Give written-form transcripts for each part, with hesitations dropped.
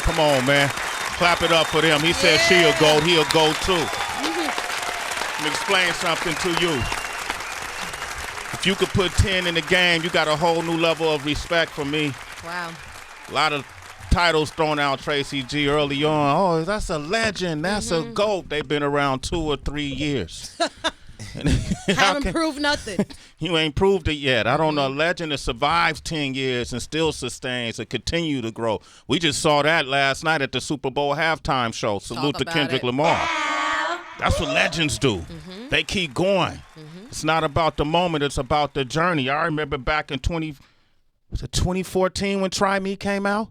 Come on, man. Clap it up for them. He said she'll go, he'll go too. Let me explain something to you. If you could put 10 in the game, you got a whole new level of respect for me. Wow. A lot of titles thrown out Tracy G early on. Oh, that's a legend. That's a GOAT. They've been around 2 or 3 years. Haven't proved nothing. You ain't proved it yet. I don't know. A legend that survives 10 years and still sustains and continue to grow. We just saw that last night at the Super Bowl halftime show. Salute to Kendrick Lamar. That's what legends do. They keep going. It's not about the moment. It's about the journey. I remember back in 2014 when Try Me came out?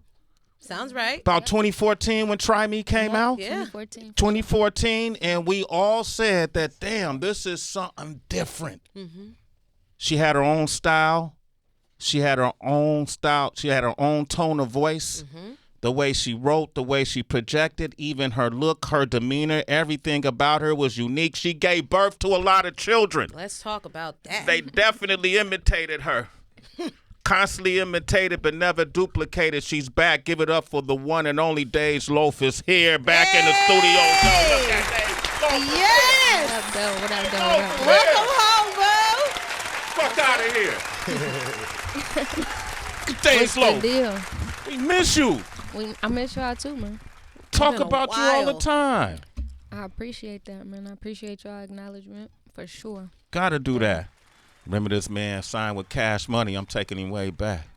Sounds right. About 2014 when Try Me came out? Yeah. 2014, and we all said that, damn, this is something different. She had her own style. She had her own style. She had her own tone of voice. The way she wrote, the way she projected, even her look, her demeanor, everything about her was unique. She gave birth to a lot of children. Let's talk about that. They definitely imitated her. Constantly imitated but never duplicated. She's back. Give it up for the one and only Dej Loaf is here, back in the studio. Yo, look at Dej Loaf. Yes. What up, Welcome home, bro. Fuck out of here. Dej Loaf. Deal? We miss you. I miss y'all too, man. Talk about you all the time. I appreciate that, man. I appreciate y'all acknowledgement for sure. Gotta do that. Remember this man signed with Cash Money. I'm taking him way back.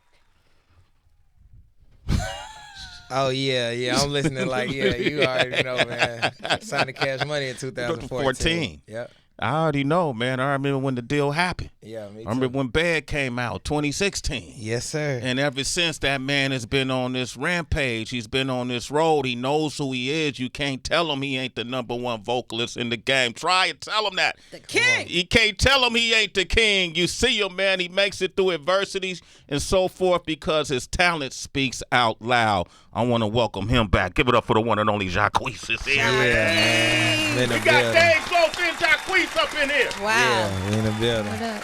Oh, yeah. I'm listening like, yeah, you already know, man. Signed the Cash Money in 2014. Yep. I already know, man. I remember when the deal happened. Yeah, me too. I remember when Bad came out, 2016. Yes, sir. And ever since, that man has been on this rampage. He's been on this road. He knows who he is. You can't tell him he ain't the #1 vocalist in the game. Try and tell him that. The king. You can't tell him he ain't the king. You see him, man. He makes it through adversities and so forth because his talent speaks out loud. I want to welcome him back. Give it up for the one and only Jacquees is here. Yeah. We got Dej Loaf and Jacquees up in here. Wow. Yeah, we in the building. What up?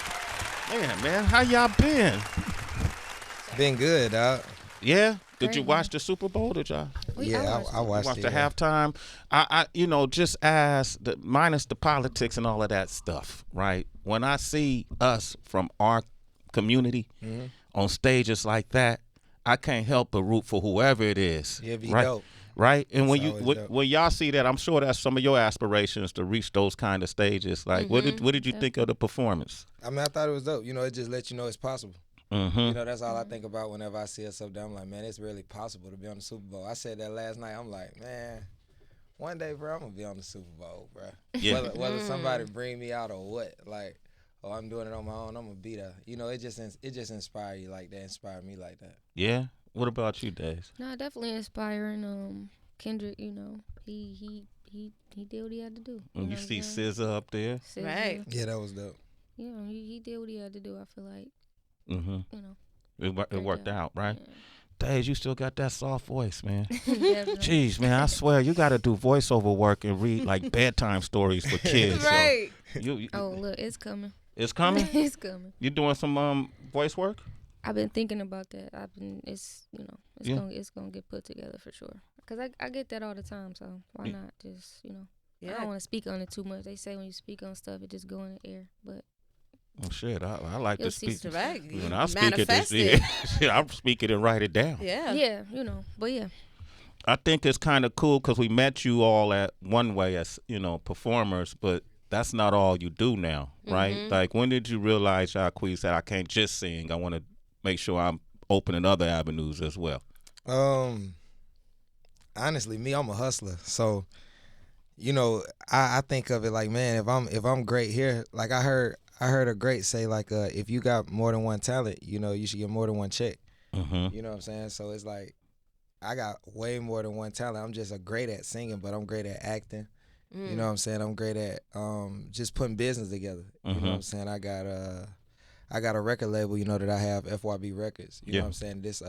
Man, how y'all been? Been good, dog. Yeah? Did Great, you watch the Super Bowl? Did y'all? Yeah, I watched Watch it. the halftime. I just as minus the politics and all of that stuff, right? When I see us from our community on stages like that, I can't help but root for whoever it is. Yeah, be right? dope. Right? And when It's when y'all see that, I'm sure that's some of your aspirations to reach those kind of stages. Like, what did you think of the performance? I mean, I thought it was dope. It just lets you know it's possible. That's all I think about whenever I see us up there. I'm like, man, it's really possible to be on the Super Bowl. I said that last night. I'm like, man, one day, bro, I'm going to be on the Super Bowl, bro. Yeah. Whether somebody bring me out or what. Like, oh, I'm doing it on my own. I'm going to be there. It just inspired you like that. Inspired me like that. Yeah? What about you, Dej? No, definitely inspiring. Kendrick, he did what he had to do. When you see SZA up there. Right. Yeah, that was dope. Yeah, he did what he had to do. I feel like, It worked out, right? Yeah. Dej, you still got that soft voice, man. Definitely. Jeez, man, I swear you got to do voiceover work and read like bedtime stories for kids. Right. So you, Oh, look, it's coming. it's coming. It's coming. You doing some voice work? I've been thinking about that. It's gonna get put together for sure. Cause I get that all the time. So why not just I don't want to speak on it too much. They say when you speak on stuff, it just go in the air. But Oh shit, I like to speak. Right. When I speak it, Manifest it. I'm speaking and write it down. Yeah. yeah, but yeah. I think it's kind of cool because we met you all at one way as performers, but that's not all you do now, right? Like, when did you realize, Jacquees, that I can't just sing? I want to make sure I'm opening other avenues as well. Honestly, I'm a hustler, so I think of it like, man, if I'm great here, like I heard a great say, like, if you got more than one talent, you should get more than one check. You know what I'm saying? So it's like I got way more than one talent. I'm just great at singing, but I'm great at acting. You know what I'm saying? I'm great at just putting business together. You know what I'm saying? I got a record label, that I have, FYB Records. You know what I'm saying? This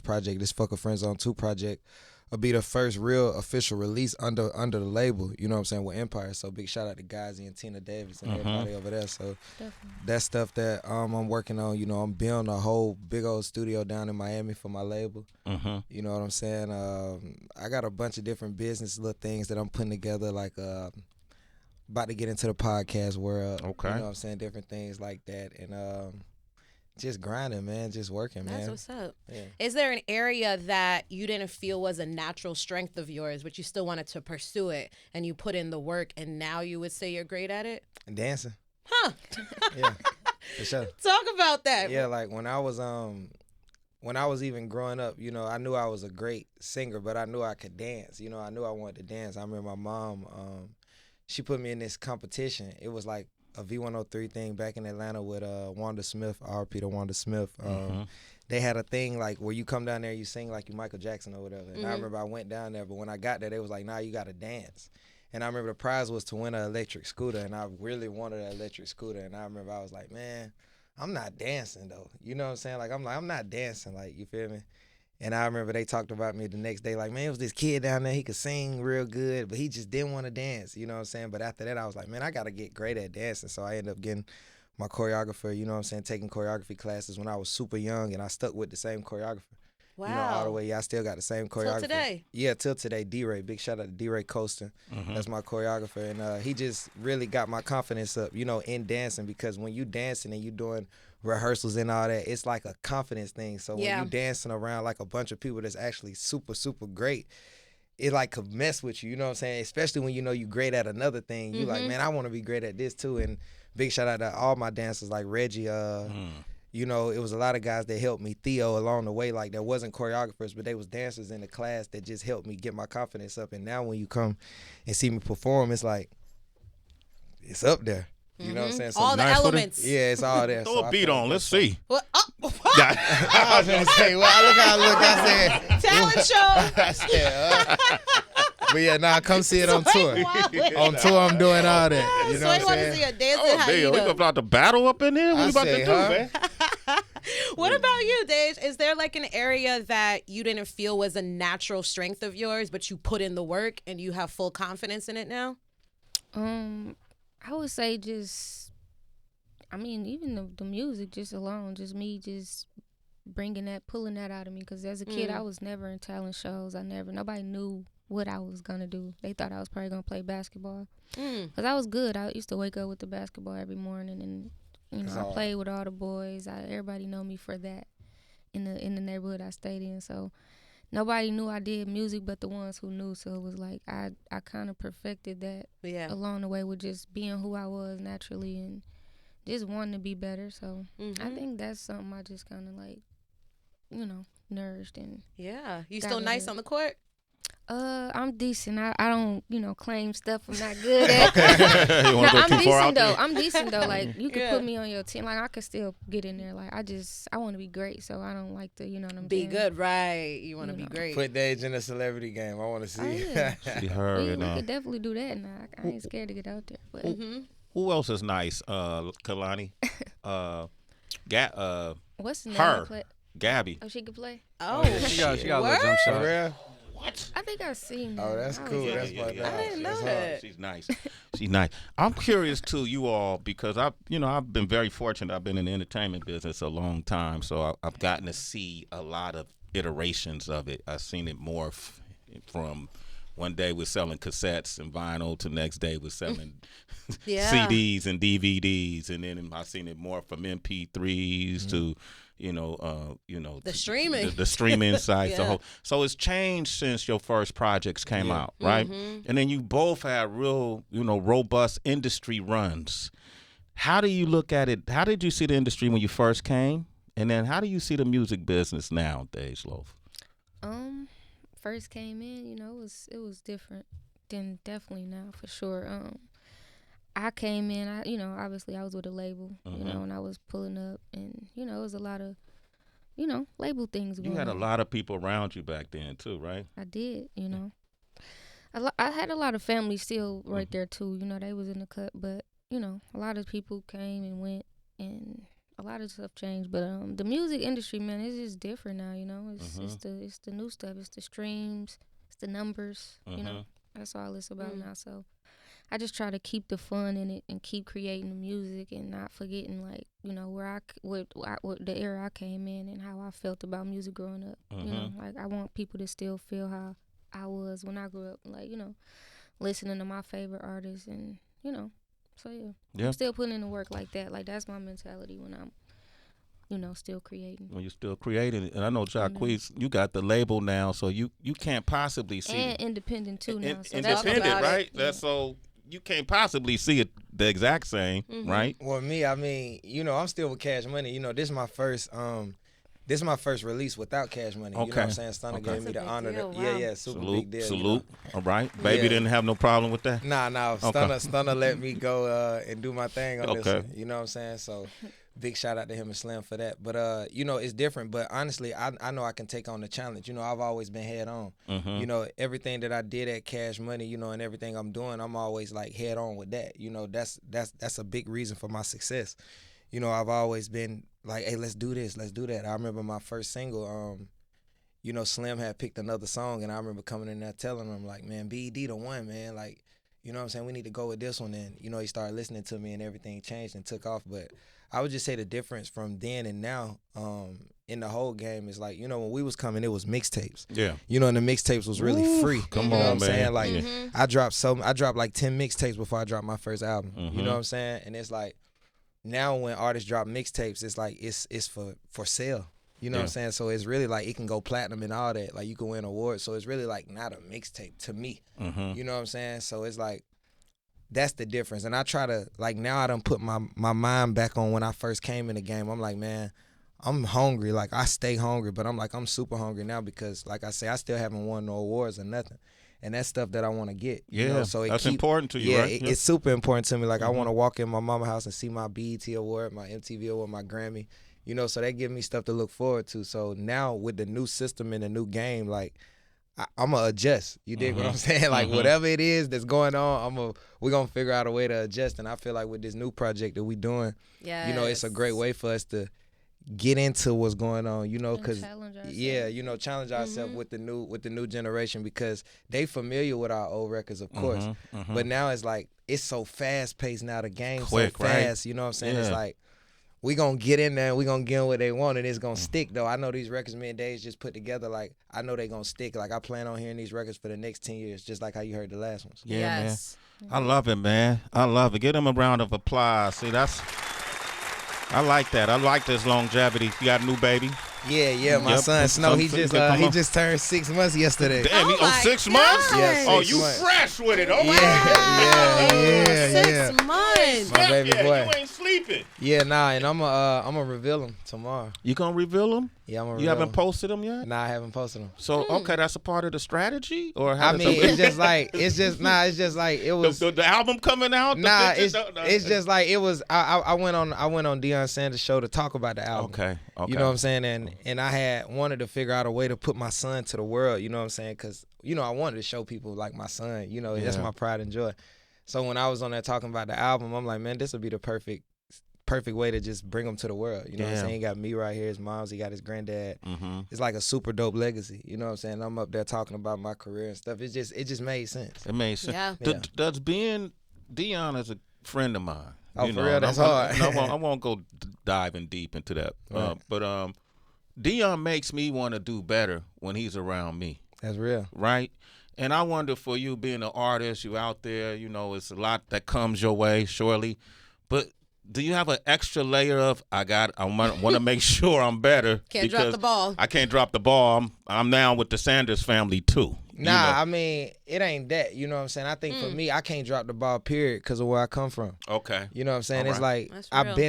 project, this A Friendzone Tour project, be the first real official release under the label, you know what I'm saying, with Empire. So big shout out to Gazi and Tina Davis and everybody over there. So that's stuff that I'm working on. You know, I'm building a whole big old studio down in Miami for my label. You know what I'm saying? I got a bunch of different business little things that I'm putting together, like about to get into the podcast world. Okay. You know what I'm saying? Different things like that. And just grinding, man. Just working, man. That's what's up. Yeah. Is there an area that you didn't feel was a natural strength of yours, but you still wanted to pursue it, and you put in the work, and now you would say you're great at it? Dancing. Huh. Yeah, for sure. Talk about that. Yeah, like when I was even growing up, you know, I knew I was a great singer, but I knew I could dance. You know, I knew I wanted to dance. I remember my mom, she put me in this competition. It was like a V103 thing back in Atlanta with Wanda Smith, RP to Wanda Smith. They had a thing like where you come down there, you sing like you Michael Jackson or whatever. And I remember I went down there, but when I got there, they was like, nah, you got to dance. And I remember the prize was to win an electric scooter, and I really wanted an electric scooter. And I remember I was like, man, I'm not dancing though. You know what I'm saying? I'm not dancing, like, you feel me? And I remember they talked about me the next day, like, man, it was this kid down there, he could sing real good, but he just didn't want to dance, you know what I'm saying? But after that, I was like, man, I got to get great at dancing. So I ended up getting my choreographer, you know what I'm saying, taking choreography classes when I was super young, and I stuck with the same choreographer. Wow. You know, all the way. Yeah, I still got the same choreographer. Till today? Yeah, till today. D-Ray. Big shout out to D-Ray Coaston. That's my choreographer. And he just really got my confidence up, you know, in dancing, because when you dancing and you doing rehearsals and all that, it's like a confidence thing. So when you dancing around like a bunch of people that's actually super, super great, it like could mess with you know what I'm saying? Especially when you know you great at another thing. You like, man, I want to be great at this too. And big shout out to all my dancers like Reggie, you know, it was a lot of guys that helped me, Theo, along the way. Like, there wasn't choreographers, but they was dancers in the class that just helped me get my confidence up. And now when you come and see me perform, it's like, it's up there. You know what I'm saying? So all the elements. Yeah, it's all there. Throw a beat on. Let's see. What? I was going to say, well, look how I look. I said. Talent show. I said, but yeah, nah, come see it on tour. On tour, I'm doing all that. You know what I'm want to saying? see a dancing Oh, damn. We hyena. about to battle up in here? What you about to do, man? What about you, Dej? Is there like an area that you didn't feel was a natural strength of yours, but you put in the work and you have full confidence in it now? I would say just, I mean, even the music just alone, just me just pulling that out of me. Because as a kid, I was never in talent shows. Nobody knew what I was going to do. They thought I was probably going to play basketball. Because I was good. I used to wake up with the basketball every morning, and, you know, I played with all the boys. Everybody know me for that in the neighborhood I stayed in. So nobody knew I did music but the ones who knew. So it was like I kind of perfected that along the way with just being who I was naturally and just wanting to be better. So I think that's something I just kind of like, you know, nourished. And yeah. You still nice on the court? I'm decent. I don't, you know, claim stuff I'm not good at. You wanna go too far out there? I'm decent though. Like, you could put me on your team. Like, I could still get in there. Like, I want to be great, so I don't like to, you know what I'm saying? Be good, right? You want to be great. Put Dej in a celebrity game. I want to see. Oh, yeah. See her, we could definitely do that. Nah, I ain't scared to get out there. But Who else is nice? Kalani. what's the name? Her. Gabby. Oh, she could play. Oh, she got a little jump For shot. real? What? I think I've seen that. Oh, that's cool. Yeah, That's yeah, my yeah. dog. I didn't know That's that. hard. She's nice. She's nice. I'm curious too, you all, because I've been very fortunate. I've been in the entertainment business a long time, so I've gotten to see a lot of iterations of it. I've seen it morph from one day we're selling cassettes and vinyl to next day we're selling CDs and DVDs, and then I've seen it morph from MP3s to the streaming, the streaming sites. So it's changed since your first projects came out, right? And then you both had real, robust industry runs. How do you look at it? How did you see the industry when you first came? And then how do you see the music business now, Dej Loaf? First came in, it was different than definitely now for sure. I came in, obviously I was with a label, and I was pulling up, and, it was a lot of, label things going on. You had a lot of people around you back then too, right? I did, I had a lot of family still right there too, they was in the cut, but, a lot of people came and went, and a lot of stuff changed. But the music industry, man, it's just different now, it's the new stuff, it's the streams, the numbers. You know, that's all it's about now. So I just try to keep the fun in it and keep creating the music and not forgetting, like, you know, what the era I came in and how I felt about music growing up. You know, like, I want people to still feel how I was when I grew up, like, you know, listening to my favorite artists and, you know, so yeah. I'm still putting in the work like that. Like, that's my mentality when I'm, you know, still creating. When you're still creating, and I know Jacquees, you got the label now, so you can't possibly see and independent too now. So independent, right? Yeah. That's so you can't possibly see it the exact same, right? Well, me, I mean, you know, I'm still with Cash Money. You know, this is my first release without Cash Money. You know what I'm saying? Stunner gave me the honor. Yeah, super big deal. Salute. You know? All right. Baby didn't have no problem with that? Nah. Stunner let me go and do my thing on this one. You know what I'm saying? So big shout out to him and Slim for that. But, you know, it's different. But honestly, I know I can take on the challenge. You know, I've always been head on. You know, everything that I did at Cash Money, you know, and everything I'm doing, I'm always like head on with that. You know, that's a big reason for my success. You know, I've always been like, hey, let's do this, let's do that. I remember my first single, you know, Slim had picked another song, and I remember coming in there telling him, like, man, BED the one, man. Like, you know what I'm saying? We need to go with this one. And, you know, he started listening to me and everything changed and took off. But I would just say the difference from then and now in the whole game is, like, you know, when we was coming, it was mixtapes. Yeah. You know, and the mixtapes was really free. Come you know on, what I'm man. saying? Like, I dropped like 10 mixtapes before I dropped my first album. You know what I'm saying? And it's like, now when artists drop mixtapes, it's like it's for sale. You know what I'm saying? So it's really like it can go platinum and all that. Like, you can win awards. So it's really like not a mixtape to me. You know what I'm saying? So it's like that's the difference. And I try to, like, now I done put my mind back on when I first came in the game. I'm like, man, I'm hungry. Like, I stay hungry, but I'm like, I'm super hungry now because, like I say, I still haven't won no awards or nothing. And that's stuff that I want to get. Yeah, you know? So that's important to you, right? It's super important to me. Like, I want to walk in my mama's house and see my BET award, my MTV award, my Grammy. You know, so that gives me stuff to look forward to. So now with the new system and the new game, like, I'm going to adjust. You dig what I'm saying? Like, whatever it is that's going on, we're going to figure out a way to adjust. And I feel like with this new project that we doing, you know, it's a great way for us to get into what's going on, you know, because you know, challenge ourselves with the new generation, because they familiar with our old records, of course, but now it's like it's so fast paced now, the game's so fast, right? You know what I'm saying? It's like we gonna get in there and we gonna give them what they want, and it's gonna stick though. I know these records me and Dej just put together, like, I know they gonna stick. Like, I plan on hearing these records for the next 10 years, just like how you heard the last ones. Man, I love it, man. I love it. Give them a round of applause. See, I like that. I like this longevity. You got a new baby? Yeah. My son Snow, he just turned 6 months yesterday. Damn, he 6 months? Yeah, oh, you fresh with it? Oh, yeah. 6 months. My baby boy. You ain't sleeping. Yeah, nah, and I'm gonna reveal him tomorrow. You gonna reveal him? Yeah, I'm gonna. You haven't posted him yet? Nah, I haven't posted him. So okay, that's a part of the strategy, or how? I mean, it's just like it was the album coming out. Nah, it's just like it was. I went on Deion Sanders' show to talk about the album. Okay. You know what I'm saying? And I had wanted to figure out a way to put my son to the world. You know what I'm saying? Because, you know, I wanted to show people like my son. You know, that's my pride and joy. So when I was on there talking about the album, I'm like, man, this would be the perfect way to just bring him to the world. You know what I'm saying? He got me right here, his mom's, he got his granddad. It's like a super dope legacy. You know what I'm saying? I'm up there talking about my career and stuff. It just made sense. It made sense. Yeah. Does being Deion is a friend of mine. Oh, you for real? That's hard. I won't go diving deep into that. Right. But Deion makes me want to do better when he's around me. That's real. Right? And I wonder, for you being an artist, you out there, you know, it's a lot that comes your way, surely. But do you have an extra layer of, I want to make sure I'm better? Can't drop the ball. I can't drop the ball. I'm now with the Sanders family, too. Nah, you know? I mean, it ain't that. You know what I'm saying? I think for me, I can't drop the ball, period, because of where I come from. Okay. You know what I'm saying? All It's right. like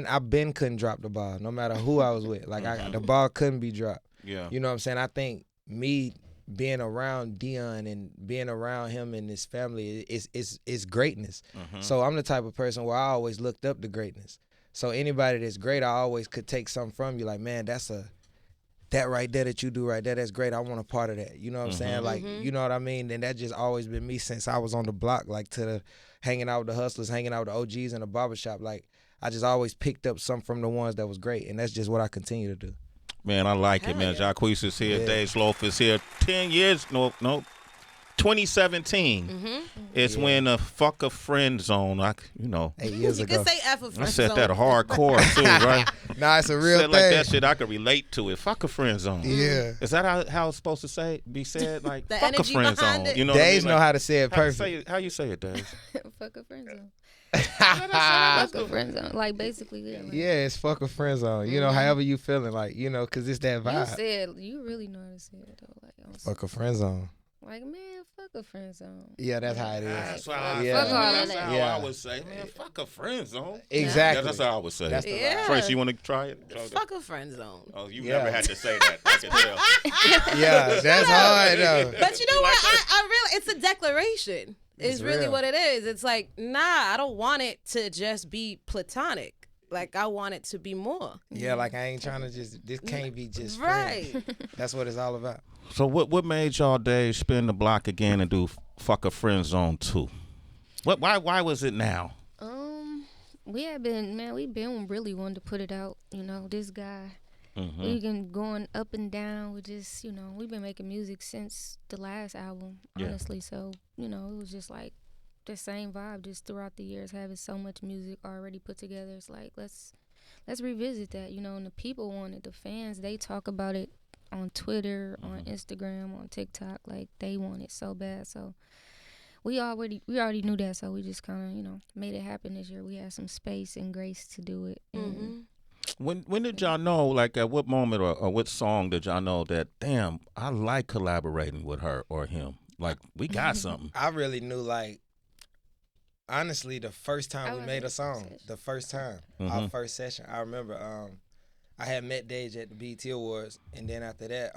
I've been couldn't drop the ball, no matter who I was with. Like the ball couldn't be dropped. Yeah. You know what I'm saying? I think me being around Deion and being around him and his family is greatness. So I'm the type of person where I always looked up to greatness. So anybody that's great, I always could take something from you. Like, man, that right there that you do right there, that's great. I want a part of that. You know what I'm saying? Like, you know what I mean? And that just always been me since I was on the block, like hanging out with the hustlers, hanging out with the OGs in the barbershop. Like, I just always picked up something from the ones that was great. And that's just what I continue to do. Man, I like it, man. Jacquees is here. Dej Loaf is here. 10 years. Nope. 2017 is when the fuck a friend zone. 8 years You ago. can say F a friend I said zone. that hardcore too, right? Nah, it's a real Said thing. like that shit. I could relate to it. Fuck a friend zone. Yeah. Is that how it's supposed to be said? Like The fuck a energy friend behind zone. it. You know what I Dej mean? know Like, how to say it perfect. how you say it, Dej? Fuck a friend zone. Fuck Fuck a friend zone. Like basically, yeah. Like, Yeah, it's fuck a friend zone. You know, however you feeling, like, you know, cause it's that you vibe. said you really know how to say it though. Like, Fuck a friend zone. like man, fuck a friend zone. Yeah, that's how it is. That's how Yeah. Fuck all of that's that. how Yeah. I would say, man. Fuck a friend zone. Exactly. That's how I would say. That's the it. vibe. Yeah. Tracy, you want to try it? Fuck a friend zone. Oh, you Yeah. never had to say that. I can tell. Yeah, that's hard though. But you know what? I really, it's a declaration. It's really real. what it is. It's like, nah, I don't want it to just be platonic. Like, I want it to be more. Yeah, like I ain't trying to this can't be just Right. friends. That's what it's all about. So what made y'all Dej spin the block again and do Fuck a Friend Zone 2? Why was it now? We've been really wanting to put it out. You know, this guy. Mm-hmm. We've been going up and down with just, you know, we've been making music since the last album, honestly. So, you know, it was just like the same vibe just throughout the years, having so much music already put together. It's like, let's revisit that, you know, and the people want it. The fans, they talk about it on Twitter, on Instagram, on TikTok. Like, they want it so bad. So we already knew that. So we just kind of, you know, made it happen this year. We had some space and grace to do it. And When did y'all know, like at what moment or what song did y'all know that, damn, I like collaborating with her or him? Like, we got something. I really knew, like, honestly, the first time I we was made at a song, the first time, our first session, I remember I had met Dej at the BET Awards, and then after that,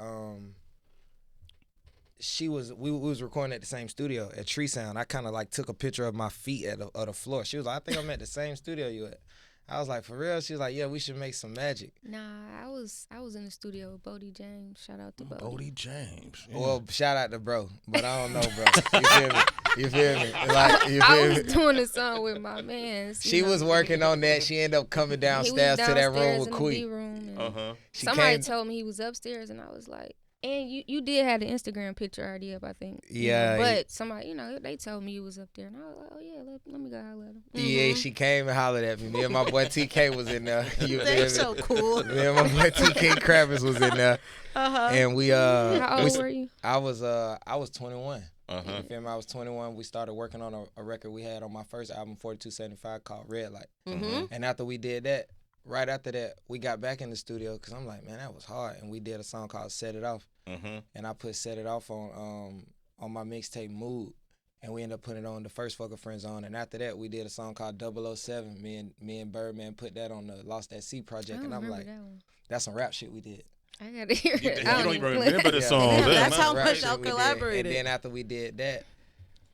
we was recording at the same studio at Tree Sound. I kind of like took a picture of my feet of the floor. She was like, I think I'm at the same studio you at. I was like, for real? She was like, yeah, we should make some magic. nah, I was in the studio with Bodie James. Shout out to Bodie. Bodie James. Yeah. Well, shout out to bro, but I don't know, bro. You feel me? You feel me? Like, you I feel was me? doing a song with my man. She was working on that. She ended up coming downstairs to that room with Queen. Room. She Somebody came. told me he was upstairs, and I was like, and you did have the Instagram picture already up, I think. you Yeah, know, but somebody, you know, they told me you was up there, and I was like, oh yeah, let me go holler at him. Yeah, she came and hollered at me. Me and my boy TK was in there. You feel They're me? so cool. Me and my boy TK Kravitz was in there, and we How old were you? I was 21. Uh-huh. You feel me? I was 21. We started working on a record we had on my first album, 4275, called Red Light. And after we did that, right after that, we got back in the studio because I'm like, man, that was hard. And we did a song called Set It Off. And I put Set It Off on my mixtape Mood. And we ended up putting it on the first Fuck a Friend Zone. And after that, we did a song called 007. Me and Birdman put that on the Lost at Sea project. And I'm like, that one. that's some rap shit we did. I gotta hear it. You don't even remember the Yeah. song. Yeah, Yeah, that's man. how Rap much shit y'all we did. collaborated. And then after we did that,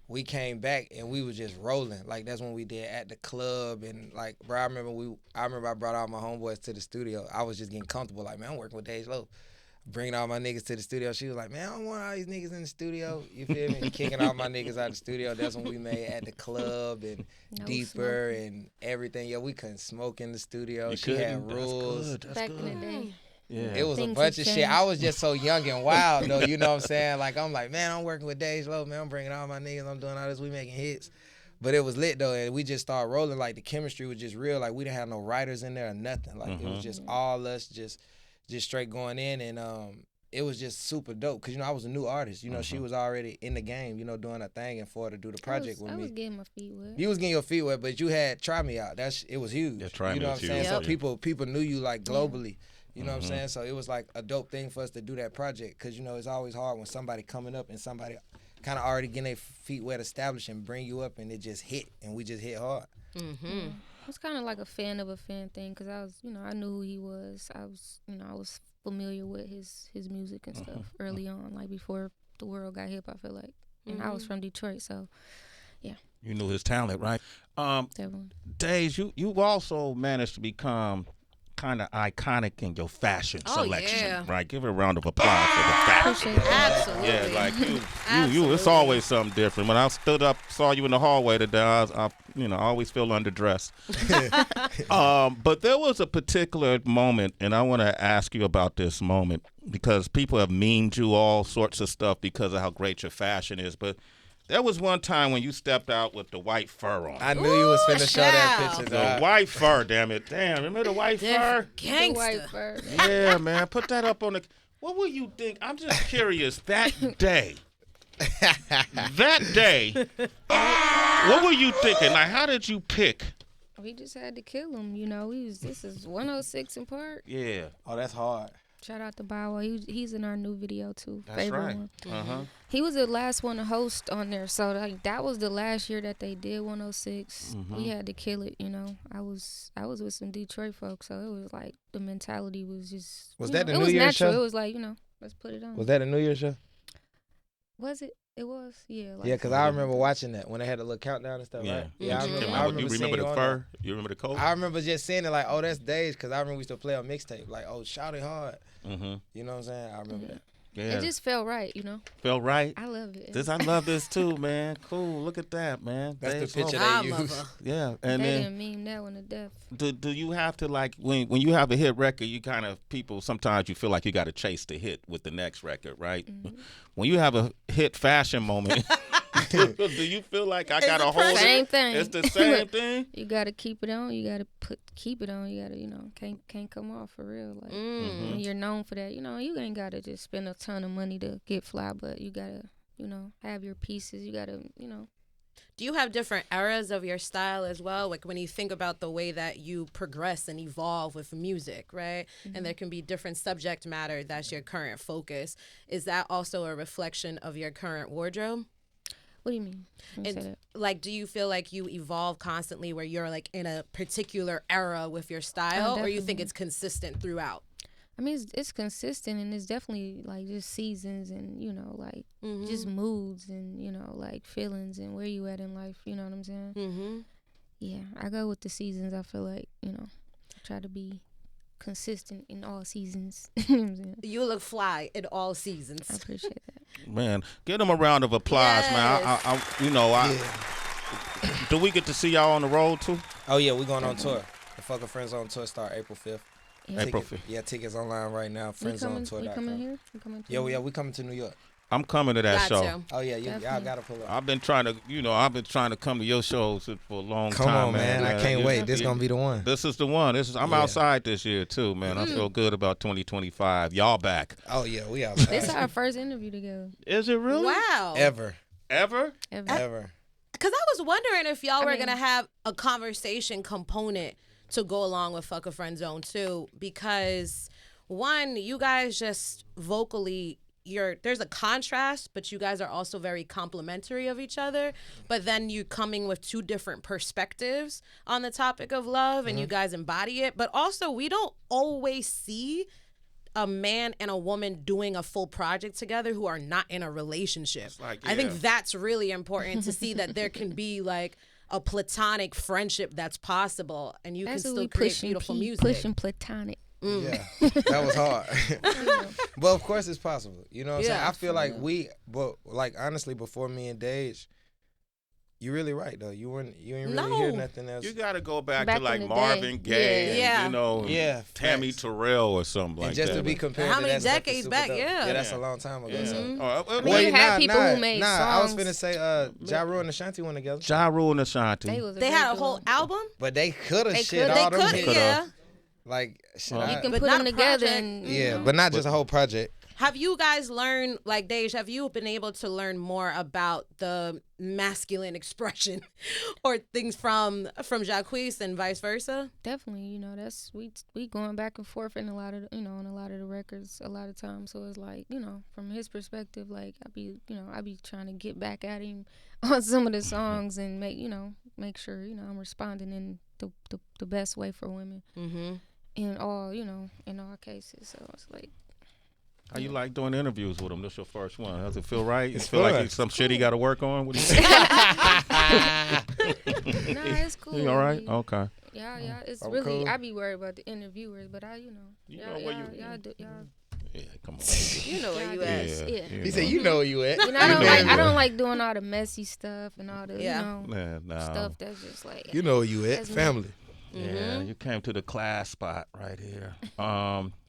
we came back and we was just rolling. Like, that's when we did At the Club. And like, bro, I remember I brought all my homeboys to the studio. I was just getting comfortable. Like, man, I'm working with Dej Loaf. Bringing all my niggas to the studio. She was like, man, I don't want all these niggas in the studio. You feel me? Kicking all my niggas out of the studio. That's when we made At the Club and No Deeper smoking. and everything. Yeah, we couldn't smoke in the studio. You She had couldn't? rules. That's good. Back That's in the good. day. Yeah. It was Things a bunch have of shit. changed. I was just so young and wild, though. You know what I'm saying? Like, I'm like, man, I'm working with Dej Loaf, man. I'm bringing all my niggas. I'm doing all this. We making hits. But it was lit, though. And we just started rolling. Like, the chemistry was just real. Like, we didn't have no writers in there or nothing. Like, it was just all us just straight going in. And it was just super dope. Because, you know, I was a new artist. You know, she was already in the game, you know, doing her thing. And for her to do the project with I me. was getting my feet wet. You was getting your feet wet, but you had Try Me Out. It was huge. Yeah, Try you Me know was what I'm saying? huge. So people knew you like globally. You know what I'm saying? So it was like a dope thing for us to do that project because, you know, it's always hard when somebody coming up and somebody kind of already getting their feet wet established and bring you up and it just hit and we just hit hard. It's kind of like a fan of a fan thing because I was, you know, I knew who he was. I was familiar with his music and stuff early on, like before the world got hip, I feel like. And I was from Detroit, so yeah. You knew his talent, right? Definitely. Dej, you've also managed to become kind of iconic in your fashion selection, yeah. right? Give it a round of applause for the fashion. Absolutely. Yeah, like you, it's always something different. When I stood up, saw you in the hallway today, I always feel underdressed. But there was a particular moment, and I want to ask you about this moment because people have memed you all sorts of stuff because of how great your fashion is. But there was one time when you stepped out with the white fur on. I knew you was finna show that picture. The white fur, damn it. Damn, remember the white fur? Gangsta. The white fur. Yeah, man. Put that up on the... What will you think? I'm just curious. That day, what were you thinking? Like, how did you pick? We just had to kill him, you know. This is 106 in Park. Yeah. Oh, that's hard. Shout out to Bow Wow. He's in our new video too. That's Favorite right. one. Uh-huh. He was the last one to host on there, so like that was the last year that they did 106. We had to kill it, you know. I was with some Detroit folks, so it was like the mentality was just. Was that the New New Year's show? It was like, you know, let's put it on. Was that a New Year's show? Was it? It was. Yeah. Like Yeah, because I remember watching that when they had a little countdown and stuff, Yeah. right? Yeah, I remember. You remember seeing the on fur? You remember the coat? I remember just seeing it like, oh, that's Dej, because I remember we used to play on mixtape. Like, oh, shout it hard. Mm-hmm. You know what I'm saying? I remember that. Yeah. It just felt right, you know. Felt right. I love it. I love this too, man. Cool. Look at that, man. That's Dej the picture Loaf. they use. Yeah, and they then didn't meme that one to death. do you have to like when you have a hit record, you kind of people sometimes you feel like you got to chase the hit with the next record, right? When you have a hit fashion moment, do you feel like I got to hold Same it? thing. It's the same thing. You gotta keep it on. You gotta keep it on. You gotta, you know, can't come off for real. Like when you're known for that, you know, you ain't gotta just spend a ton of money to get fly, but you gotta, you know, have your pieces. You gotta, you know. Do you have different eras of your style as well? Like when you think about the way that you progress and evolve with music, right? And there can be different subject matter that's your current focus. Is that also a reflection of your current wardrobe? What do you mean? And like, do you feel like you evolve constantly where you're like in a particular era with your style, or you think it's consistent throughout? I mean, it's consistent, and it's definitely like just seasons and, you know, like just moods and, you know, like feelings and where you at in life. You know what I'm saying? Yeah, I go with the seasons. I feel like, you know, I try to be consistent in all seasons. You know what I'm saying? You look fly in all seasons. I appreciate that. Man, give them a round of applause, Yes. man. Do we get to see y'all on the road too? Oh, yeah, we going on tour. The Fuck A Friendzone Tour start April 5th. Yeah. April 5th. Yeah, tickets online right now, friendzonetour.com. You coming here? You coming to Yeah, we coming to New York. I'm coming to that show. Gotcha. Oh, yeah, y'all Definitely. got to pull up. I've been trying to come to your shows for a long Come time, on, man. I can't wait. This going to be the one. This is the one. I'm outside this year too, man. I feel good about 2025. Y'all back. Oh, yeah, we outside. This is our first interview together. Is it really? Wow. Ever. Ever? Ever. Because I was wondering if y'all were mean- going to have a conversation component to go along with Fuck A Friendzone too, because one, you guys just vocally, there's a contrast, but you guys are also very complimentary of each other. But then you coming with two different perspectives on the topic of love, and you guys embody it. But also, we don't always see a man and a woman doing a full project together who are not in a relationship. I think that's really important to see that there can be like a platonic friendship that's possible, and you can still create beautiful music. Pushing platonic. Yeah, that was hard. But of course it's possible. You know what I'm saying? I feel like honestly, before me and Dej, you're really right though. You ain't really hear nothing else. You got to go back Back to like in the Marvin day. Gaye, Yeah. and, you know, Yeah, Tammy facts. Terrell or something And like just that. to be compared How to many that stuff is decades super back? dope. Yeah. That's a long time ago. Yeah. So. Oh, mean, you had people who made I was songs. finna say Ja Rule and Ashanti went together. Ja Rule and Ashanti. They had a whole album? But they could have They shit could- all They them could, hits. yeah. Like shit. Well, You can But put not them a together project. and Yeah, but not just a whole project. Have you guys learned, like Dej, have you been able to learn more about the masculine expression or things from Jacquees and vice versa? definitely, you know, that's we going back and forth in a lot of on a lot of the records a lot of times. So it's like, you know, from his perspective, like I be trying to get back at him on some of the songs and make sure I'm responding in the best way for women in all cases. So it's like. How you like doing interviews with him? This your first one. Does it feel right? It's You feel like fun. it's some shit he got to work on? What do you think? Nah, it's cool. You all right? Okay. Yeah, it's I'm really cool. I be worried about the interviewers, but y'all do y'all. Yeah, come on. You know where you at. Yeah. He said, "You know where you at." You know, I don't like doing all the messy stuff and all the stuff that's just like You know where you at, that's me. family. Yeah, you came to the class spot right here.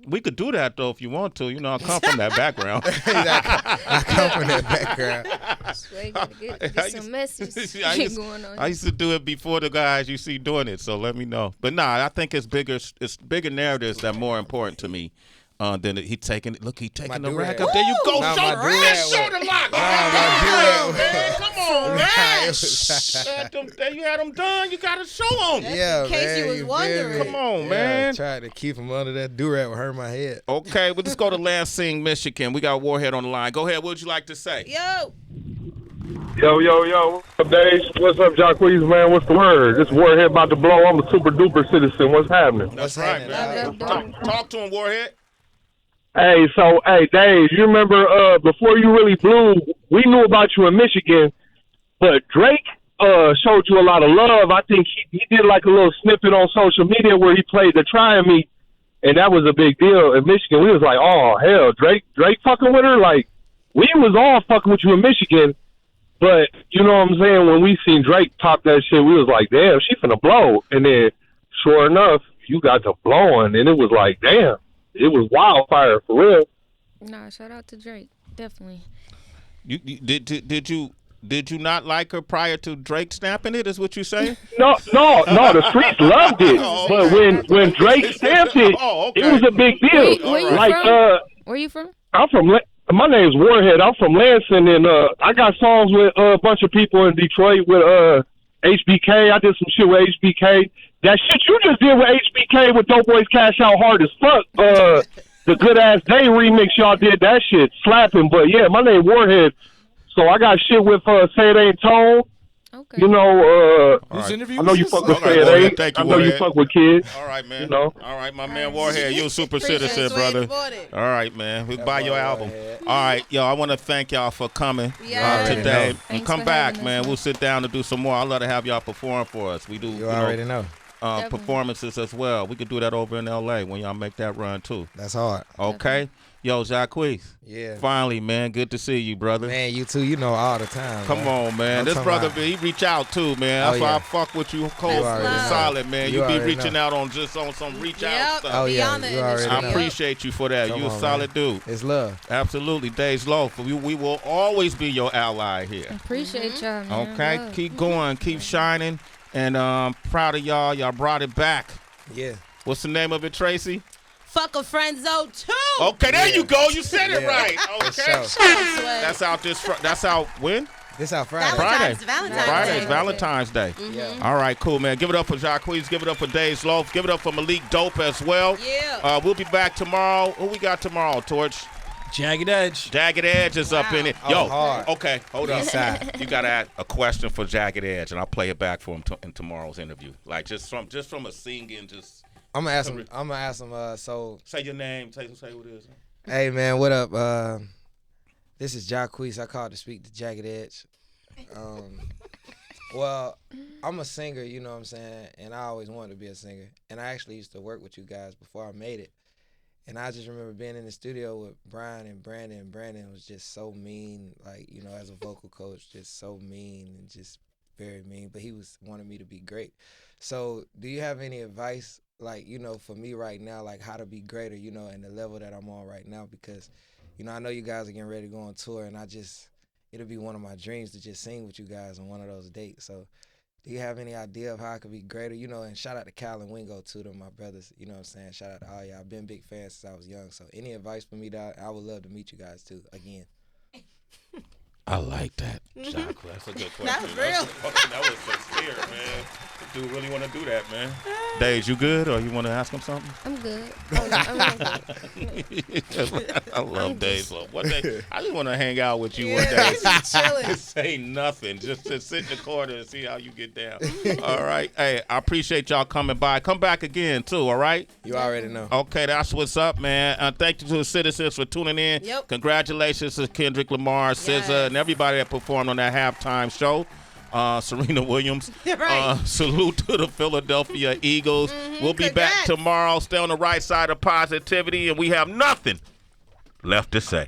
We could do that though if you want to. You know, I come from that background. I come from that background. So you gotta get some message going on. I used to do it before the guys you see doing it. So let me know. But nah, I think it's bigger narratives that are more important to me. Then he taking the rack do-rag. up. There you go. Nah, Show my do-rag the lock. my Come on, man. You had them done. You got to show them. Yeah, In case man, you was wondering. Come on, Yeah, man. I tried to keep him under that do-rag would hurt my head. Okay, well, let's go to Lansing, Michigan. We got Warhead on the line. Go ahead. What would you like to say? Yo. Yo. What's up, Dej? What's up, Jacquees, man? What's the word? This Warhead about to blow. I'm a super duper citizen. What's happening? That's right, man. Talk to him, Warhead. Hey, Dej, you remember before you really blew, we knew about you in Michigan, but Drake showed you a lot of love. I think he did like a little snippet on social media where he played the Try Me, and that was a big deal in Michigan. We was like, oh, hell, Drake fucking with her? Like, we was all fucking with you in Michigan, but you know what I'm saying? When we seen Drake talk that shit, we was like, damn, she finna blow. And then, sure enough, you got to blowing, and it was like, damn. It was wildfire for real. Nah, shout out to Drake, definitely. Did you not like her prior to Drake snapping it? Is what you saying? No. The streets loved it, but when Drake stamped it, it was a big deal. Where you like, from? Where you from? I'm from. My name's Warhead. I'm from Lansing, and I got songs with a bunch of people in Detroit with HBK. I did some shit with HBK. That shit you just did with HBK with Dope Boys Cash Out Hard as Fuck. The Good Ass Day remix y'all did, that shit slapping. But yeah, my name Warhead. So I got shit with Say It Ain't Tone. Okay. You know, Right. I know you fuck with Say It Ain't. Thank you, I know you Warhead. fuck with kids. All right, man. You know. All right, my man Warhead. You a super citizen, brother. All right, man. We buy your album. All right, yo, I want to thank y'all for coming today. And Thanks come for back, having us, man. man. We'll sit down and do some more. I'd love to have y'all perform for us. We do You already know. performances as well. We could do that over in L.A. when y'all make that run, too. That's hard. Okay? Yo, Jacquees. Yeah. Finally, man. Good to see you, brother. Man, you too. You know all the time. Come on, man. I'm This talking brother, about- he reach out too, man. That's Oh, why yeah. I fuck with you cold You already and know. solid, man. You You be already reaching know. out on just on some reach out Yep. stuff. Oh, yeah. Beyond the You already industry. I know. appreciate you for that. Come You a on, solid dude. It's love. Absolutely. Dej Loaf. We will always be your ally here. Appreciate y'all, man. Okay? Love. Keep going. Keep shining. And proud of y'all. Y'all brought it back. Yeah. What's the name of it, Tracy? Fuck a Friendzone Tour. Okay, there Yeah. you go. You said it Yeah. right. Okay. So, That's out that's out when? this our Friday. Friday. Valentine's Friday's Day. Valentine's Day. Yeah. All right, cool, man. Give it up for Jacquees. Give it up for Dej Loaf. Give it up for Malik Dope as well. Yeah. We'll be back tomorrow. Who we got tomorrow, Torch? Jagged Edge. Jagged Edge is up in it. Oh, Yo, hard. okay, hold up. Eastside. You got to add a question for Jagged Edge, and I'll play it back for him in tomorrow's interview. Like, just from a singing, just I'm gonna ask him. So, say your name. Say who it is. hey man, what up? This is Jacquees. I called to speak to Jagged Edge. Well, I'm a singer, you know what I'm saying, and I always wanted to be a singer. And I actually used to work with you guys before I made it. And I just remember being in the studio with Brian and Brandon. And Brandon was just so mean, like, you know, as a vocal coach, just so mean and just very mean. But he was wanting me to be great. So do you have any advice, like, you know, for me right now, like how to be greater, you know, and the level that I'm on right now? Because, you know, I know you guys are getting ready to go on tour, and it'll be one of my dreams to just sing with you guys on one of those dates. So do you have any idea of how I could be greater? You know, and shout out to Cal and Wingo, too, to my brothers. You know what I'm saying? Shout out to all y'all. I've been big fans since I was young. So any advice for me that I would love to meet you guys, too, again. I like that, Jacques. That's a good question. That was real. That was sincere, man. Dude really want to do that, man. Dej, you good, or you want to ask him something? I'm good. I love Dej Loaf. One day, I just want to hang out with you one day. Just chilling. Just say nothing. Just to sit in the corner and see how you get down. All right. Hey, I appreciate y'all coming by. Come back again, too, all right? You already know. Okay, that's what's up, man. Thank you to the citizens for tuning in. Yep. Congratulations to Kendrick Lamar, SZA, and everybody that performed on that halftime show. Serena Williams. Right. Salute to the Philadelphia Eagles. We'll be back Congrats. tomorrow. Stay on the right side of positivity, and we have nothing left to say.